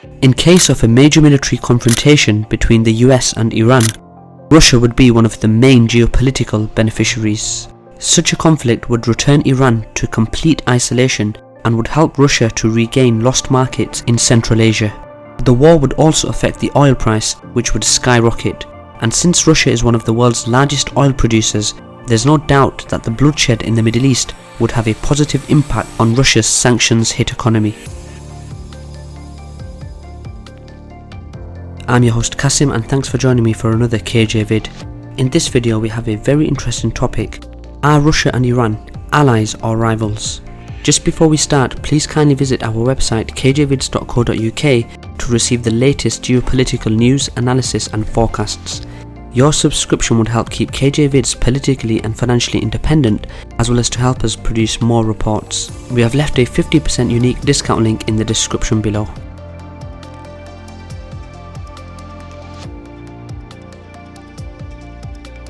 In case of a major military confrontation between the US and Iran, Russia would be one of the main geopolitical beneficiaries. Such a conflict would return Iran to complete isolation and would help Russia to regain lost markets in Central Asia. The war would also affect the oil price, which would skyrocket, and since Russia is one of the world's largest oil producers, there's no doubt that the bloodshed in the Middle East would have a positive impact on Russia's sanctions-hit economy. I'm your host Kasim, and thanks for joining me for another KJ vid. In this video we have a very interesting topic. Are Russia and Iran allies or rivals? Just before we start, please kindly visit our website kjvids.co.uk to receive the latest geopolitical news, analysis and forecasts. Your subscription would help keep KJ Vids politically and financially independent, as well as to help us produce more reports. We have left a 50% unique discount link in the description below.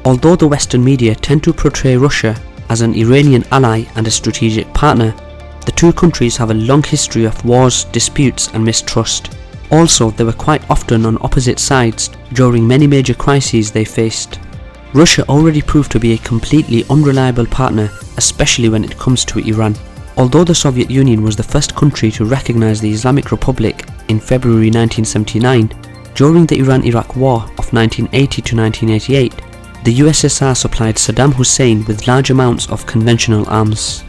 Although the Western media tend to portray Russia as an Iranian ally and a strategic partner, the two countries have a long history of wars, disputes and mistrust. Also, they were quite often on opposite sides during many major crises they faced. Russia already proved to be a completely unreliable partner, especially when it comes to Iran. Although the Soviet Union was the first country to recognize the Islamic Republic in February 1979, during the Iran-Iraq War of 1980 to 1988, the USSR supplied Saddam Hussein with large amounts of conventional arms.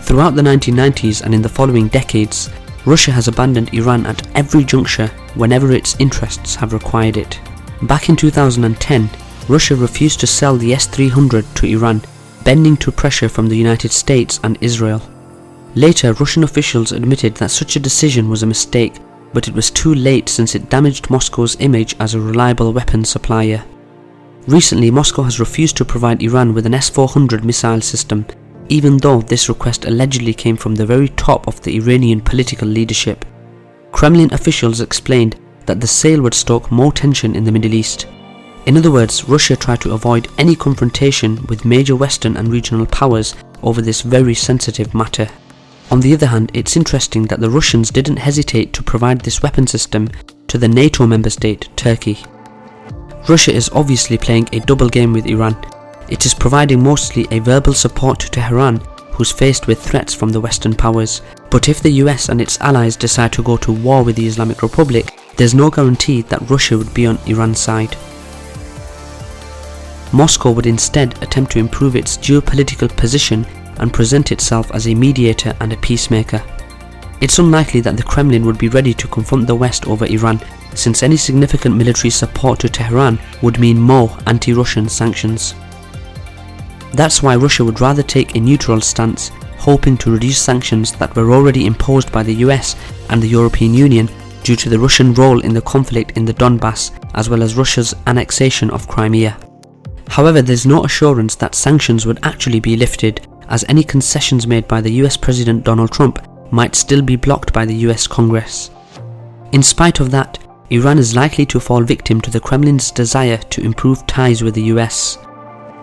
Throughout the 1990s and in the following decades, Russia has abandoned Iran at every juncture whenever its interests have required it. Back in 2010, Russia refused to sell the S-300 to Iran, bending to pressure from the United States and Israel. Later, Russian officials admitted that such a decision was a mistake, but it was too late since it damaged Moscow's image as a reliable weapons supplier. Recently, Moscow has refused to provide Iran with an S-400 missile system, even though this request allegedly came from the very top of the Iranian political leadership. Kremlin officials explained that the sale would stoke more tension in the Middle East. In other words, Russia tried to avoid any confrontation with major Western and regional powers over this very sensitive matter. On the other hand, it's interesting that the Russians didn't hesitate to provide this weapon system to the NATO member state, Turkey. Russia is obviously playing a double game with Iran. It is providing mostly a verbal support to Tehran, who's faced with threats from the Western powers. But if the US and its allies decide to go to war with the Islamic Republic, there's no guarantee that Russia would be on Iran's side. Moscow would instead attempt to improve its geopolitical position and present itself as a mediator and a peacemaker. It's unlikely that the Kremlin would be ready to confront the West over Iran, since any significant military support to Tehran would mean more anti-Russian sanctions. That's why Russia would rather take a neutral stance, hoping to reduce sanctions that were already imposed by the US and the European Union due to the Russian role in the conflict in the Donbass, as well as Russia's annexation of Crimea. However, there's no assurance that sanctions would actually be lifted, as any concessions made by the US President Donald Trump might still be blocked by the US Congress. In spite of that, Iran is likely to fall victim to the Kremlin's desire to improve ties with the US.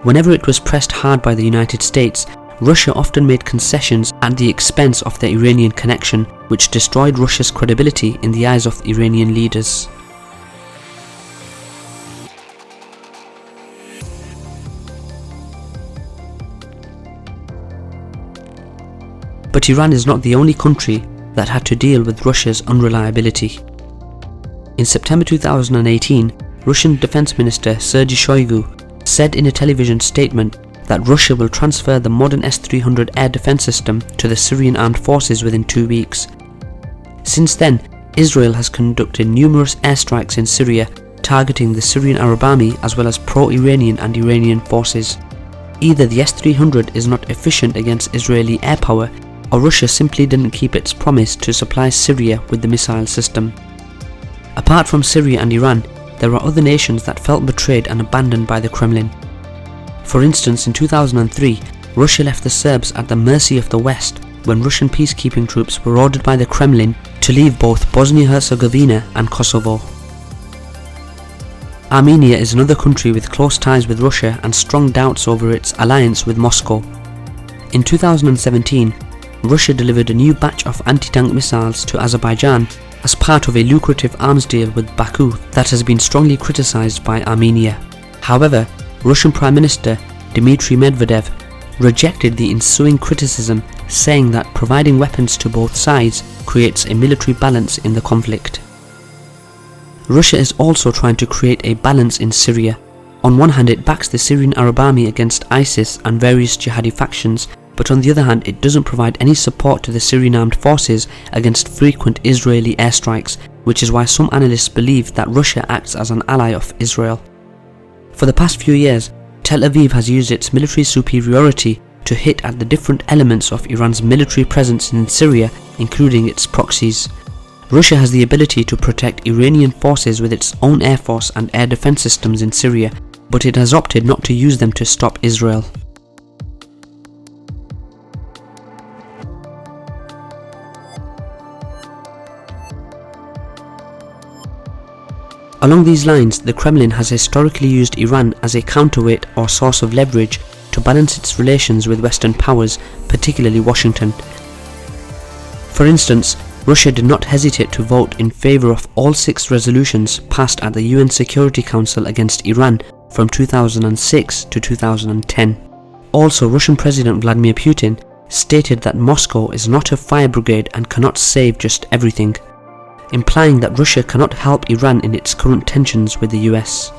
Whenever it was pressed hard by the United States, Russia often made concessions at the expense of the Iranian connection, which destroyed Russia's credibility in the eyes of the Iranian leaders. But Iran is not the only country that had to deal with Russia's unreliability. In September 2018, Russian Defense Minister Sergei Shoigu said in a television statement that Russia will transfer the modern S-300 air defense system to the Syrian armed forces within 2 weeks. Since then, Israel has conducted numerous airstrikes in Syria, targeting the Syrian Arab Army as well as pro-Iranian and Iranian forces. Either the S-300 is not efficient against Israeli air power, or Russia simply didn't keep its promise to supply Syria with the missile system. Apart from Syria and Iran, there are other nations that felt betrayed and abandoned by the Kremlin. For instance, in 2003, Russia left the Serbs at the mercy of the West when Russian peacekeeping troops were ordered by the Kremlin to leave both Bosnia-Herzegovina and Kosovo. Armenia is another country with close ties with Russia and strong doubts over its alliance with Moscow. In 2017, Russia delivered a new batch of anti-tank missiles to Azerbaijan as part of a lucrative arms deal with Baku that has been strongly criticized by Armenia. However, Russian Prime Minister Dmitry Medvedev rejected the ensuing criticism, saying that providing weapons to both sides creates a military balance in the conflict. Russia is also trying to create a balance in Syria. On one hand, it backs the Syrian Arab Army against ISIS and various jihadi factions, but on the other hand, it doesn't provide any support to the Syrian armed forces against frequent Israeli airstrikes, which is why some analysts believe that Russia acts as an ally of Israel. For the past few years, Tel Aviv has used its military superiority to hit at the different elements of Iran's military presence in Syria, including its proxies. Russia has the ability to protect Iranian forces with its own air force and air defense systems in Syria, but it has opted not to use them to stop Israel. Along these lines, the Kremlin has historically used Iran as a counterweight or source of leverage to balance its relations with Western powers, particularly Washington. For instance, Russia did not hesitate to vote in favor of all 6 resolutions passed at the UN Security Council against Iran from 2006 to 2010. Also, Russian President Vladimir Putin stated that Moscow is not a fire brigade and cannot save just everything, implying that Russia cannot help Iran in its current tensions with the US.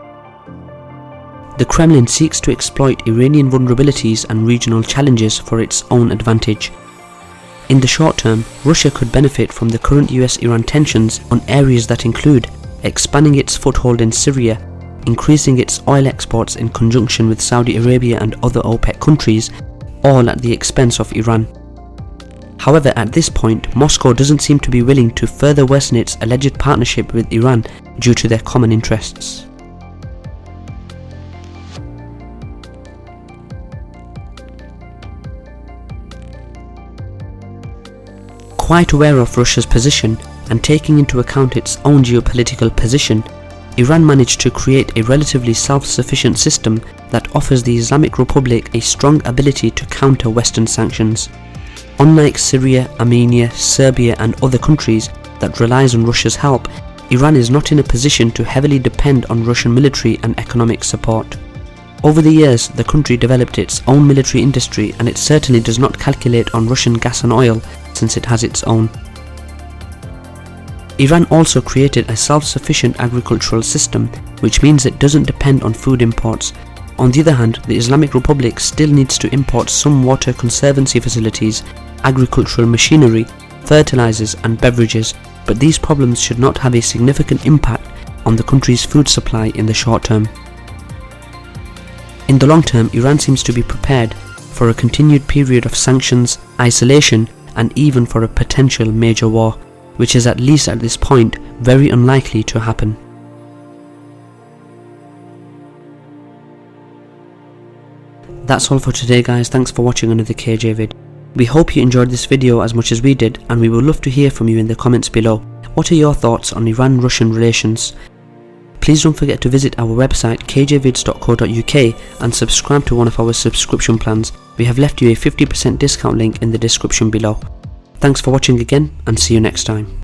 The Kremlin seeks to exploit Iranian vulnerabilities and regional challenges for its own advantage. In the short term, Russia could benefit from the current US-Iran tensions on areas that include expanding its foothold in Syria, increasing its oil exports in conjunction with Saudi Arabia and other OPEC countries, all at the expense of Iran. However, at this point, Moscow doesn't seem to be willing to further worsen its alleged partnership with Iran due to their common interests. Quite aware of Russia's position and taking into account its own geopolitical position, Iran managed to create a relatively self-sufficient system that offers the Islamic Republic a strong ability to counter Western sanctions. Unlike Syria, Armenia, Serbia and other countries that relies on Russia's help, Iran is not in a position to heavily depend on Russian military and economic support. Over the years, the country developed its own military industry, and it certainly does not calculate on Russian gas and oil since it has its own. Iran also created a self-sufficient agricultural system, which means it doesn't depend on food imports. On the other hand, the Islamic Republic still needs to import some water conservancy facilities, agricultural machinery, fertilizers and beverages, but these problems should not have a significant impact on the country's food supply in the short term. In the long term, Iran seems to be prepared for a continued period of sanctions, isolation, and even for a potential major war, which is at least at this point very unlikely to happen. That's all for today guys, thanks for watching another KJ vid. We hope you enjoyed this video as much as we did, and we would love to hear from you in the comments below. What are your thoughts on Iran-Russian relations? Please don't forget to visit our website kjvids.co.uk and subscribe to one of our subscription plans. We have left you a 50% discount link in the description below. Thanks for watching again, and see you next time.